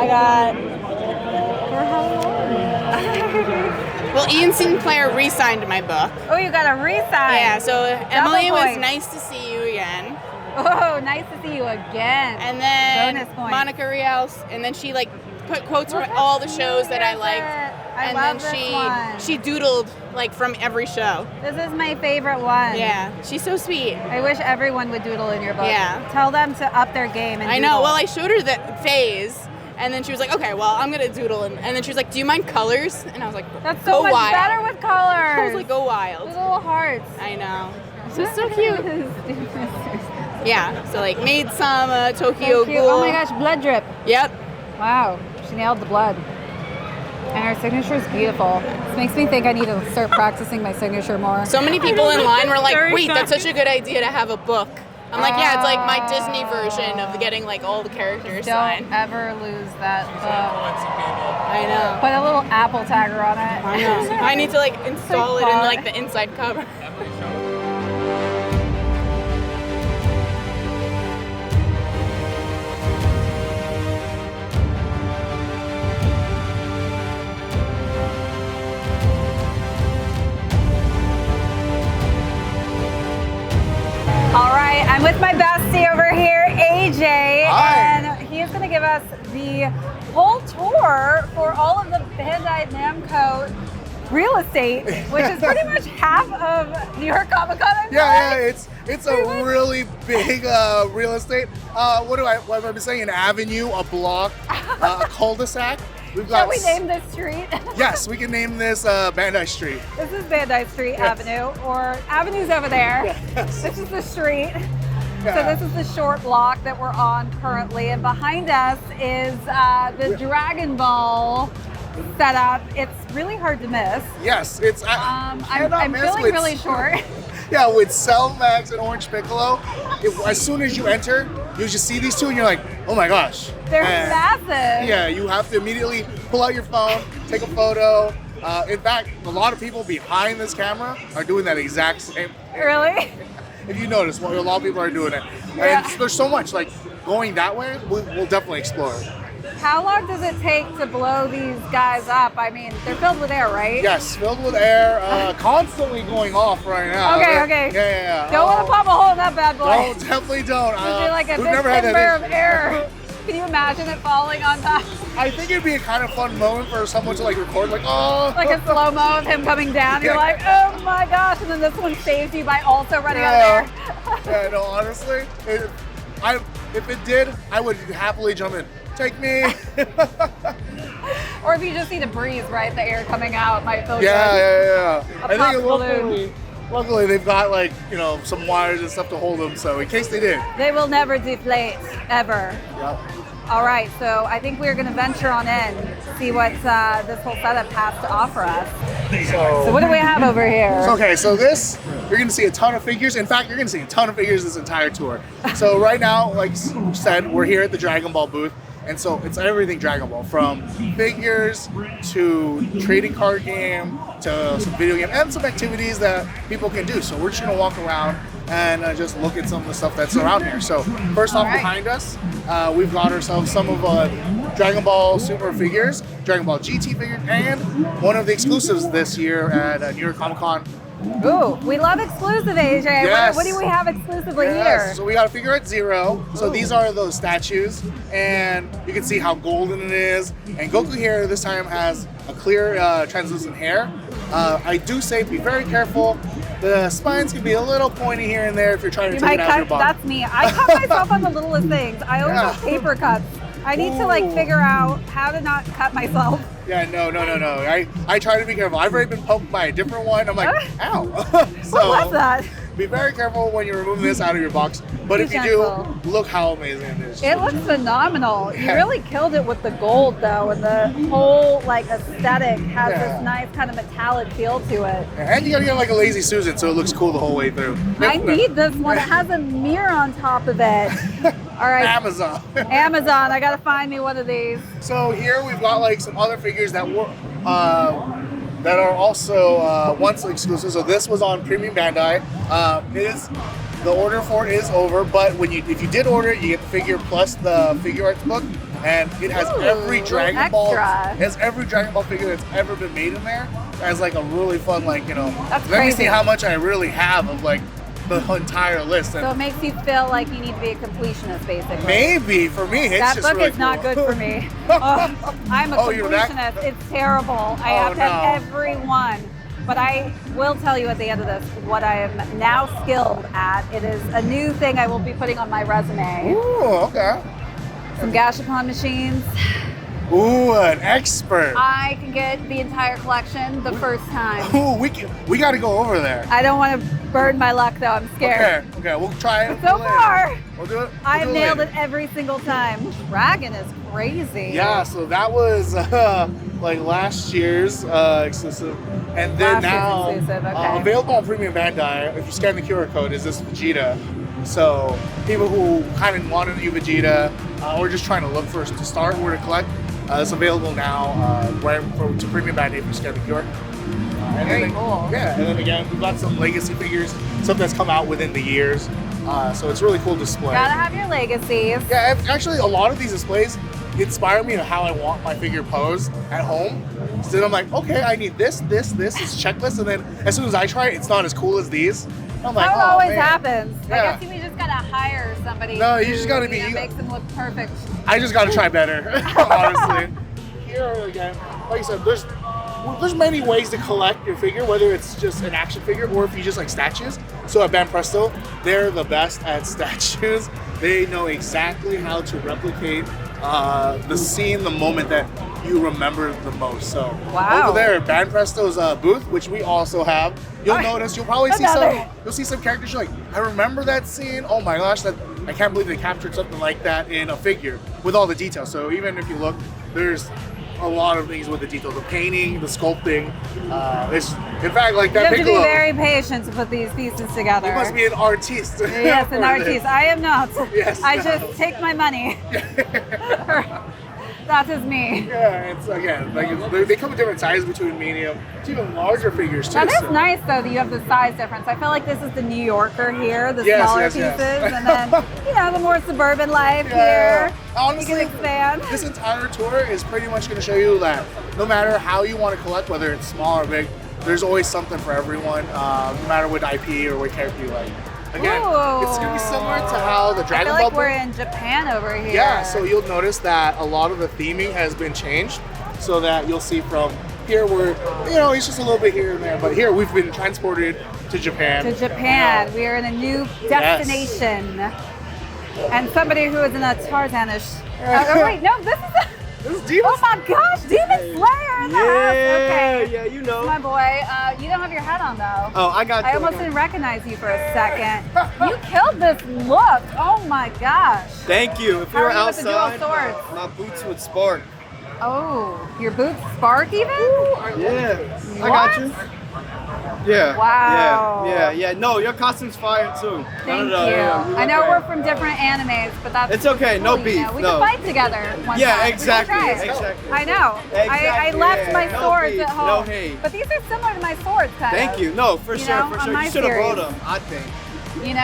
I got for Halloween. Well, Ian Sinclair re-signed my book. Oh, you got a re-sign. Yeah, so Emily, it was points. nice to see you again. Oh, nice to see you again. And then Bonus points. Monica Rios, and then she like put quotes from all the shows that I liked. I love this one. She doodled like from every show. This is my favorite one. Yeah, she's so sweet. I wish everyone would doodle in your book. Yeah. Tell them to up their game and I doodle. know. Well, I showed her the phase, and then she was like, "Okay, well, I'm gonna doodle," and then she was like, "Do you mind colors?" And I was like, That's "Go so much wild." better with colors. I was like, "Go wild." With little hearts. I know. So it's so cute. Yeah. So like made some Tokyo So cute. Ghoul. Oh my gosh, blood drip. Yep. Wow, she nailed the blood. And her signature is beautiful. This makes me think I need to start practicing my signature more. So many people in line were like, Very "Wait, that's fun. such a good idea to have a book." I'm like, "Yeah, it's like my Disney version of getting like all the characters Don't signed." ever lose that book. I know. Put a little Apple tagger on it. I know. I need to like install it in far. like the inside cover. All right, I'm with my bestie over here, AJ. Hi. And he is going to give us the whole tour for all of the Bandai Namco real estate, which is pretty much half of New York Comic Con. Yeah, it's a really big real estate. What am I saying? An avenue, a block, a cul-de-sac. We've Shall got. we name this street? Yes, we can name this Bandai Street. This is Bandai Street Yes. Avenue, or Avenue's over there. Yes. This is the street. Yeah. So this is the short block that we're on currently, and behind us is the Dragon Ball setup. It's really hard to miss. Yes, it's. I'm cannot miss feeling with- really short. Yeah, with Cell Max and Orange Piccolo, as soon as you enter, you just see these two and you're like, oh my gosh. They're And massive. Yeah, you have to immediately pull out your phone, take a photo. In fact, a lot of people behind this camera are doing that exact same thing. Really? If you notice, well, a lot of people are doing it. Yeah. And there's so much, like, going that way, we'll definitely explore it. How long does it take to blow these guys up? I mean, they're filled with air, right? Yes, filled with air, constantly going off right now. Okay. Yeah. Don't want to pop a hole in that bad boy. No, definitely don't. It'd be like a we've big never had timber that of issue. air. Can you imagine it falling on top? I think it'd be a kind of fun moment for someone to like record, like, oh. Like a slow-mo of him coming down. You're Yeah. like, oh my gosh. And then this one saves you by also running out of air. Yeah, no, honestly, if it did, I would happily jump in. Take me. Or if you just see the breeze, right? The air coming out might feel Yeah. A I pop think balloon. luckily they've got like, some wires and stuff to hold them, so in case they did. good. They will never deflate, ever. Yep. All right, so I think we're going to venture on in, see what this whole setup has to offer us. So what do we have over here? Okay, so this, you're gonna see a ton of figures. In fact, you're gonna see a ton of figures this entire tour. So right now, like you said, we're here at the Dragon Ball booth. And so it's everything Dragon Ball, from figures to trading card game to some video game and some activities that people can do. So we're just gonna walk around and just look at some of the stuff that's around here. So first off, All right. behind us, we've got ourselves some of Dragon Ball Super figures, Dragon Ball GT figures, and one of the exclusives this year at New York Comic Con. Ooh, we love exclusive, AJ. Yes. What do we have exclusively Yes, here? so we got a figure at Zero. So these are those statues, and you can see how golden it is. And Goku here this time has a clear, translucent hair. I do say be very careful. The spines can be a little pointy here and there if you're trying to You take might it out of your cut, body. that's me. I cut myself on the littlest things. I always Yeah. have paper cuts. I need to like Ooh. figure out how to not cut myself. Yeah, no. I try to be careful. I've already been poked by a different one. I'm like, ow. What was that? Be very careful when you're removing this out of your box. But Be if you gentle. do, look how amazing it is. It looks phenomenal. You Yeah. really killed it with the gold though, and the whole like aesthetic has Yeah. this nice kind of metallic feel to it. And you gotta get like a Lazy Susan so it looks cool the whole way through. I need this one. It has a mirror on top of it. All right, Amazon. Amazon, I gotta find me one of these. So here we've got like some other figures that were that are also once exclusive. So this was on Premium Bandai. The order for it is over, but if you did order it, you get the figure plus the figure arts book. and it has Ooh, every Dragon Ball. extra. It has every Dragon Ball figure that's ever been made in there. As like a really fun, like, you know, That's let me crazy. see how much I really have of like the entire list. And So it makes you feel like you need to be a completionist, basically. maybe for me, it's That just book really is not cool. good for me. Oh, I'm a Oh, you're that- completionist. It's terrible. I Oh, have to have no. every one. But I will tell you at the end of this what I am now skilled at. It is a new thing I will be putting on my resume. Ooh, okay. Some GASHAPP machines. Ooh, an expert. I can get the entire collection the first time. Ooh, we got to go over there. I don't want to burn my luck though. I'm scared. Okay, we'll try it. So later. far, We'll do it. I've nailed it every single time. Dragon is crazy. Yeah, so that was like last year's exclusive, and then Last year's now exclusive, okay. available on Premium Bandai. If you scan the QR code, is this Vegeta? So people who kind of want a new Vegeta or just trying to look for to start or to collect, it's available now to Premium Bandai if you scan the QR. And Very then, cool. Yeah, and then again, we've got some legacy figures, stuff that's come out within the years. So it's really cool display. Gotta have your legacies. Yeah, actually, a lot of these displays inspire me to how I want my figure posed at home. So then I'm like, okay, I need this, is checklist, and then as soon as I try it, it's not as cool as these. I'm like, That oh, always man. happens. Yeah. I guess you just gotta hire somebody. No, you who, just gotta be- you know, makes them look perfect. I just got to try better, honestly. Here again, like I said, there's many ways to collect your figure, whether it's just an action figure or if you just like statues. So at Banpresto, they're the best at statues. They know exactly how to replicate the scene, the moment that you remember the most. So Wow. over there at Banpresto's booth, which we also have, you'll notice, you'll probably see Another. some characters you're like, I remember that scene. Oh my gosh, I can't believe they captured something like that in a figure with all the details. So even if you look, there's a lot of things with the detail, the painting, the sculpting. In fact, like You that have to be Piccolo, very patient to put these pieces together. you must be an artiste. Yes, an for artist. this. I am not. Yes, I no. just take my money. That is me. Yeah, it's again, like they come in different sizes between medium to even larger figures too. That is so- nice though that you have the size difference. I feel like this is the New Yorker here, the Yes, smaller yes, pieces, yes. and then you know the more suburban life Yeah. here. Honestly, you can expand. this entire tour is pretty much going to show you that no matter how you want to collect, whether it's small or big, there's always something for everyone, no matter what IP or what character you like. Again, it's going to be similar to how the I Dragon feel Ball like we're book- in Japan over here. Yeah, so you'll notice that a lot of the theming has been changed, so that you'll see from here where, you know, it's just a little bit here and there, but here we've been transported to Japan. To Japan. We are in a new destination. And somebody who is in a Tarzanish. Oh wait, no, this is a. This is Demon Oh my gosh, Demon Slayer in the house. Okay. Yeah, you know. My boy, you don't have your hat on though. Oh, I got you. I almost didn't recognize you for a second. You killed this look. Oh my gosh. Thank you. If How you were are you with the dual outside, swords? my boots would spark. Oh, your boots spark even? Yeah, I What? got you. Yeah. Wow. Yeah. No, your costume's fire too. Thank you. Yeah, I know we're from different animes, but that's It's okay, no cool, you know. beef, We no. can fight together one Yeah, time. We can exactly, try it. exactly. I know. I Exactly, left yeah. my No swords beef, at home. no hate. But these are similar to my swords, kind Thank of. you. No, for You sure, know, for on sure. my You should have series. brought them, I think. You know,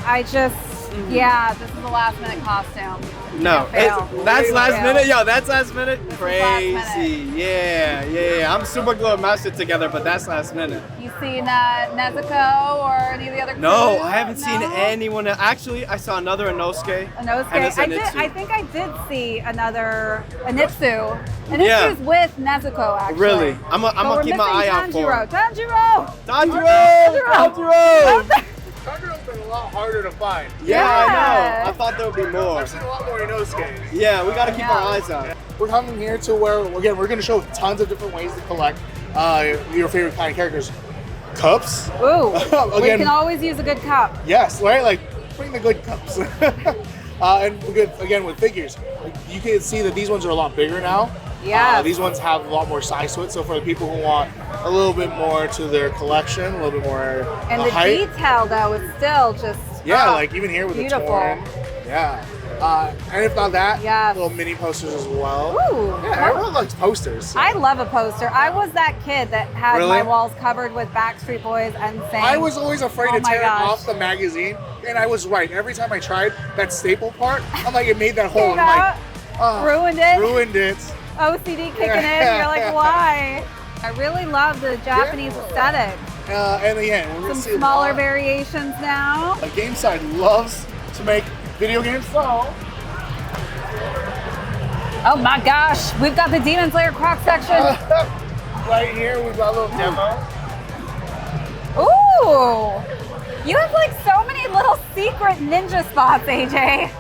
I just, yeah, this is a last minute costume. No, Fail. that's last Fail. minute. Yo, that's last minute. This is last Crazy. Yeah. I'm super glad master together, but that's last minute. You seen Nezuko or any of the other No, crew? I haven't seen No? anyone. Actually, I saw another Inosuke. Inosuke. And it's I Anitsu. think I did see another Anitsu. Anitsu's Yeah. with Nezuko actually. Really? I'm gonna keep my eye out for him. Tanjiro! Tanjiro! Tanjiro's been a lot harder to find. Yeah, I Yeah. know. I thought there would be more. I've seen a lot more Inosuke. Yeah, we gotta keep our Yeah. eyes out. We're coming here to where, again, we're going to show tons of different ways to collect your favorite kind of characters. Cups. Ooh, we Again- can always use a good cup. Yes, right? Like, bring the good cups. And we're good, again, with figures. Like, you can see that these ones are a lot bigger now. Yes. These ones have a lot more size to it. So for the people who want a little bit more to their collection, a little bit more And the height. detail though is still just Yeah, like even here with beautiful. the torn. Yeah. And if not that, Yes. little mini posters as well. Ooh. Yeah, everyone likes posters. I love a poster. I was that kid that had Really? my walls covered with Backstreet Boys and sang. I was always afraid Oh to my tear it gosh. off the magazine, and I was right. Every time I tried that staple part, I'm like, it made that hole. You And I'm know? like, Ruined it. Ruined it. OCD kicking in. You're like, why? I really love the Japanese aesthetic. And again, we're going to Some see smaller variations now. A game side loves to make video games, so. Oh my gosh, we've got the Demon Slayer Croc section. Right here, we've got a little demo. Ooh, you have like so many little secret ninja spots, AJ.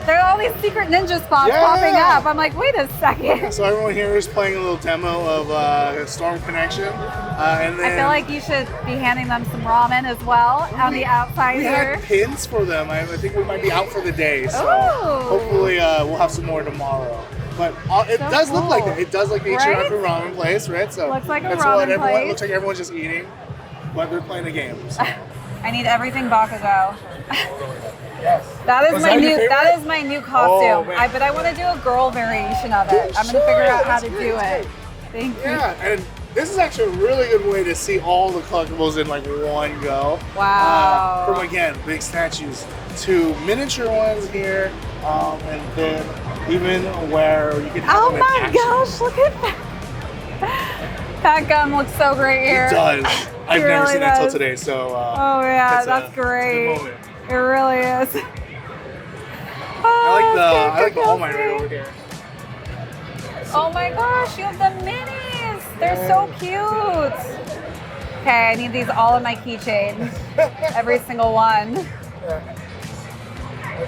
There are all these secret ninja spots popping up. I'm like, wait a second. So everyone here is playing a little demo of Storm Connection. And then I feel like you should be handing them some ramen as well on the outside we here. had pins for them. I think we might be out for the day. So Ooh. hopefully we'll have some more tomorrow. But it So does look like cool. that. It does like the Right? Ichiraku ramen place, right? So Looks like a that's ramen what everyone place. looks like. Everyone's just eating, but they're playing a game. So. I need everything Bakugo. Yes. That is Was my that your new. favorite? That is my new costume. man. But I want to do a girl variation of it. I'm gonna figure out how to That's do great. it. Thank you. Yeah, and this is actually a really good way to see all the collectibles in like one go. Wow. From again, big statues to miniature ones here, and then even where you can have Oh them in my action. gosh! Look at that. That gun looks so great here. It does. I've never really seen that until does. today, so. Oh yeah, it's that's a great. good moment. It really is. I like the All Might right over here. Oh my gosh, you have the minis. They're so cute. Okay, I need these all in my keychain. Every single one.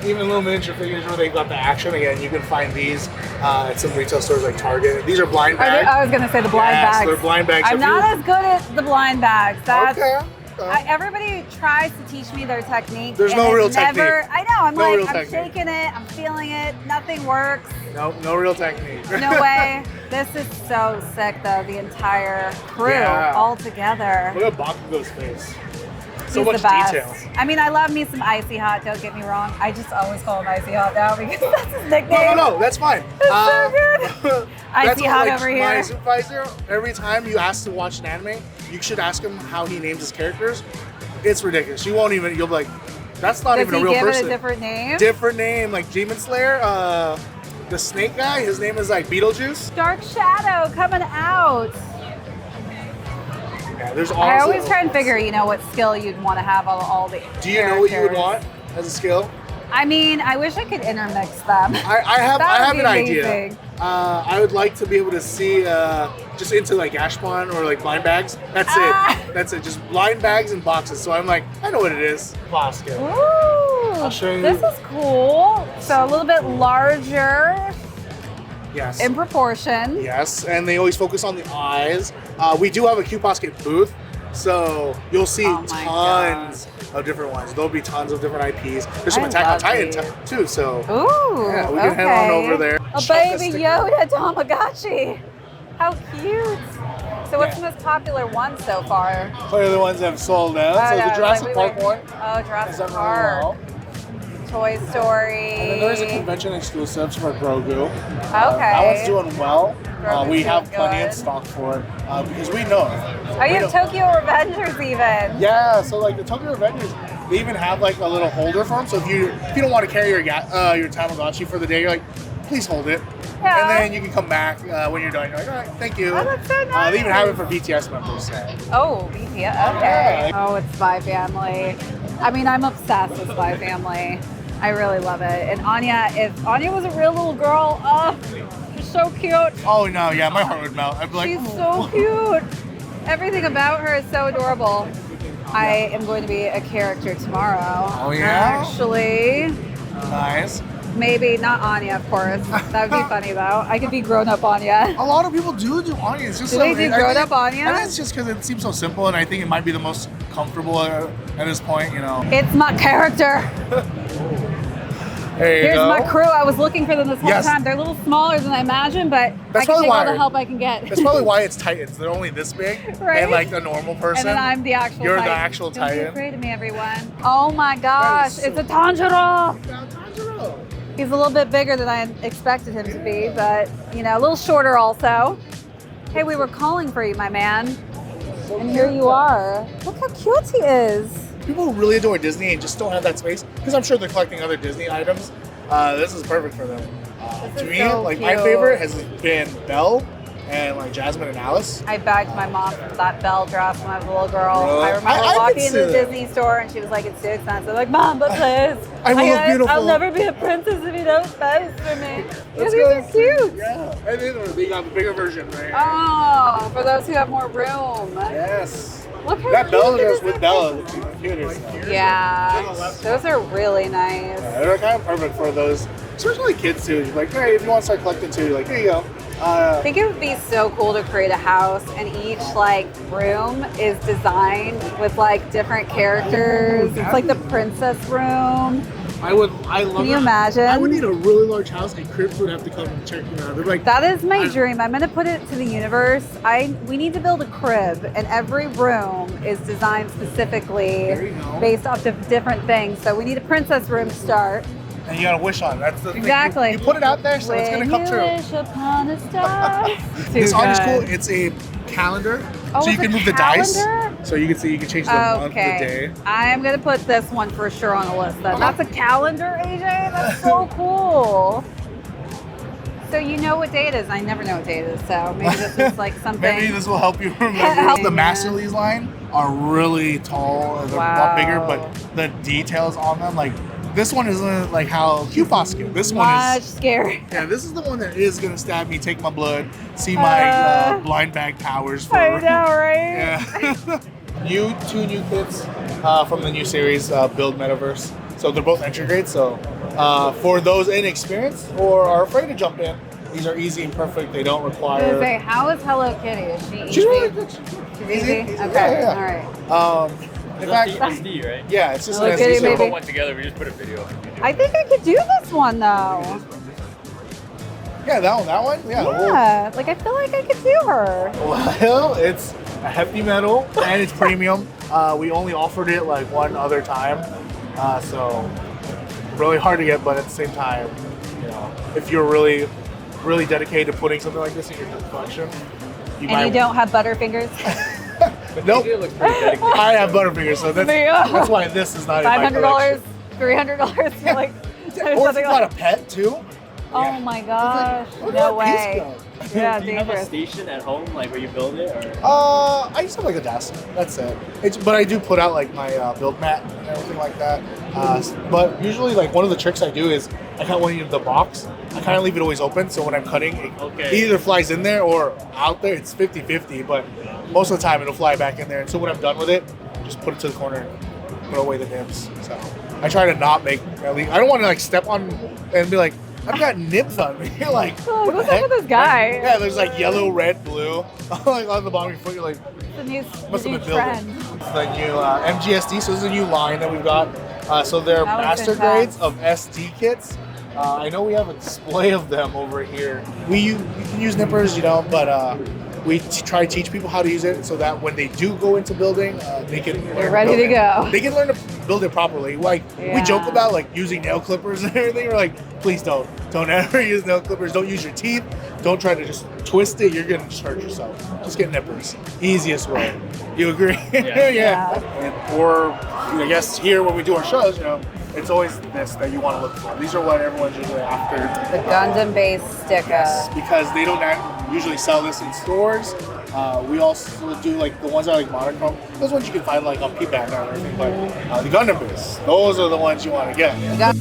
Even little miniature figures where they got the action again, you can find these at some retail stores like Target. These are blind bags. I was gonna say the blind Yes, bags. they're blind bags. I'm So if not you- as good at the blind bags. That's, Okay. everybody tries to teach me their technique. There's and no it real never, technique. I know. I'm No like, real I'm technique. shaking it. I'm feeling it. Nothing works. No real technique. No way. This is so sick, though. The entire crew Yeah. all together. Look at Bakugo's face. So He's much the best. detail. I mean, I love me some Icy Hot. Don't get me wrong. I just always call him Icy Hot now because that's his nickname. No, that's fine. It's so good. That's Icy what, Hot like, over My here. supervisor, every time you ask to watch an anime, you should ask him how he names his characters. It's ridiculous. You won't even. You'll be like, that's not Does even a he real give person. it a different name? Different name, like Demon Slayer. The snake guy, his name is like Beetlejuice. Dark Shadow coming out. Yeah, there's also. I always try and figure, what skill you'd want to have all the Do you know what you would characters. want as a skill? I mean, I wish I could intermix them. I have That would an be idea. amazing. I would like to be able to see just into like Ashpon or like blind bags. That's it. That's it. Just blind bags and boxes. So I'm like, I know what it is. Boss skill. Ooh, I'll show you. this is cool. So a little bit larger Yes. in proportion. Yes, and they always focus on the eyes. We do have a Q-Posket booth, so you'll see Oh my tons of different ones. There'll be tons of different IPs. There's some I Attack on love Titan these. too, so Ooh, yeah, we can head on over there. A Shop the baby sticker. Yoda Tamagotchi. How cute. So what's Yeah. the most popular one so far? Clearly the ones that have sold out. Oh, So no, the Jurassic like Park we were- one. Oh, is Jurassic done really Park. well. Toy Story. And then there's a convention exclusives for Grogu. Okay. That one's doing well. Grogu's We have doing plenty good. in stock for it because we know. Oh, you have Tokyo Revengers even. Yeah, so like the Tokyo Revengers, they even have like a little holder for them. So if you don't want to carry your Tamagotchi for the day, you're like, please hold it. Yeah. And then you can come back when you're done. You're like, all right, thank you. Oh, that's so nice. They even have it for BTS members. So. Oh, BTS. Okay. Yeah. Oh, it's Spy Family. I mean, I'm obsessed with Spy Family. I really love it. And Anya, if Anya was a real little girl, she's so cute. Oh no, yeah, my heart would melt. I'd be like, She's so cute. Everything about her is so adorable. I am going to be a character tomorrow. Oh, yeah? Actually, nice. maybe not Anya, of course. That would be funny though. I could be grown up Anya. A lot of people do Anya. It's just Do they do I grown-up think- Anya? I think it's just because it seems so simple, and I think it might be the most comfortable at this point. It's my character. There you Here's go. my crew. I was looking for them this whole Yes. time. They're a little smaller than I imagined, but That's I can probably take all why- the help I can get. That's probably why it's Titans. They're only this big, Right? and like a normal person. And then I'm the actual You're Titan. the actual Don't be Titan. afraid of me, everyone. Oh my gosh, so- it's a Tanjiro. Tanjiro. He's a little bit bigger than I expected him to be, but a little shorter also. Hey, we were calling for you, my man. And here you are. Look how cute he is. People who really adore Disney and just don't have that space, because I'm sure they're collecting other Disney items. This is perfect for them. This To is me, so like my cute. favorite has been Belle and like Jasmine and Alice. I begged my mom for that Belle dress when I was a little girl. Really? I remember I could walking see into the that. Disney store and she was like, it's too expensive. I'm like, Mom, but please. I will look beautiful. I'll never be a princess if you don't buy this for me. Let's These are cute. Yeah, and then they got the bigger version right here. Oh, for those who have more room. Yes. Look how That Belle cute dress this with is. Bella looks even cuter. So. Yeah, those are really nice. Yeah, they're kind of perfect for those, especially kids too. You're like, hey, if you want to start collecting too, like, here you go. I think it would be so cool to create a house and each like room is designed with like different characters. It's like the princess room. I love Can you it. imagine? I would need a really large house and cribs would have to come and check me out. They're like, That is my dream. I'm gonna put it to the universe. We need to build a crib and every room is designed specifically There you go. based off of different things. So we need a princess room to start. and you got to wish on it. That's the Exactly. thing. You put it out there, so it's When going to come you true. wish upon a star. This Too art is good. cool. It's a calendar, Oh, so you it's a can move the dice. calendar? So you can see, you can change the month, the day. I am gonna put this one for sure on the list then. That's a calendar, AJ? That's so cool. So you know what day it is. I never know what day it is, so maybe this is like something. Maybe this will help you remember. Help The me. Masterlies line are really tall and they're a lot bigger, but the details on them, like this one isn't like how Q-Boss do. This one Much is. scary. Yeah, this is the one that is gonna stab me, take my blood, see my blind bag powers. For, I know, right? Yeah. Two new kits from the new series, Build Metaverse. So they're both entry grade. So for those inexperienced or are afraid to jump in, these are easy and perfect. They don't I was require. gonna say, how is Hello Kitty? Is she easy? She's really good. She's easy? Easy. Okay, Yeah. all right. In fact, SD, right? yeah, it's just Hello an Kitty, SD. So we maybe. put one together. We just put a video on YouTube. I think I could do this one though. Yeah, that one. Yeah. Yeah, like I feel like I could do her. Well, it's a hefty metal and it's premium. We only offered it like one other time, so really hard to get. But at the same time, you know, if you're really, really dedicated to putting something like this in your collection, you And you don't have butterfingers? Nope. It looks pretty dedicated. I have Butterfingers, so There you go. that's why this is not in my $500, collection. $300 for like Or if something you've like. got a pet too. Oh yeah. my gosh! Look No at way. that piece Yeah, Do you have a dangerous. station at home, like where you build it, or? I just have like a desk. That's it. But I do put out like my build mat and everything like that. But usually, like one of the tricks I do is I cut one of the box. I kind of leave it always open, so when I'm cutting, it either flies in there or out there. It's 50-50, but most of the time it'll fly back in there. And so when I'm done with it, just put it to the corner and put away the nibs. So I try to not make. I don't want to like step on and be like, I've got nibs on me. You're like, Oh, what what's the up heck? with this guy? Yeah, there's like yellow, red, blue, like on the bottom of your foot. You're like, The new, must the have new been trend. building. It's the new MGSD, so this is a new line that we've got. So they're That was master intense. grades of SD kits. I know we have a display of them over here. You can use nippers, you know, but we try to teach people how to use it so that when they do go into building, they can They're ready to go. They can learn to build it properly. Like we joke Yeah. about like using nail clippers and everything. We're like, please don't ever use nail clippers. Don't use your teeth. Don't try to just twist it. You're gonna just hurt yourself. Just get nippers. Easiest way. You agree? Yeah. Yeah. And, or I guess here when we do our shows, you know, it's always this that you want to look for. These are what everyone's usually after. The Gundam-based sticker. Yes, because they don't usually sell this in stores. We also do like the ones that are like monochrome. Those ones you can find like on P-Band or everything. But the Gundam base, those are the ones you want to get. Gun-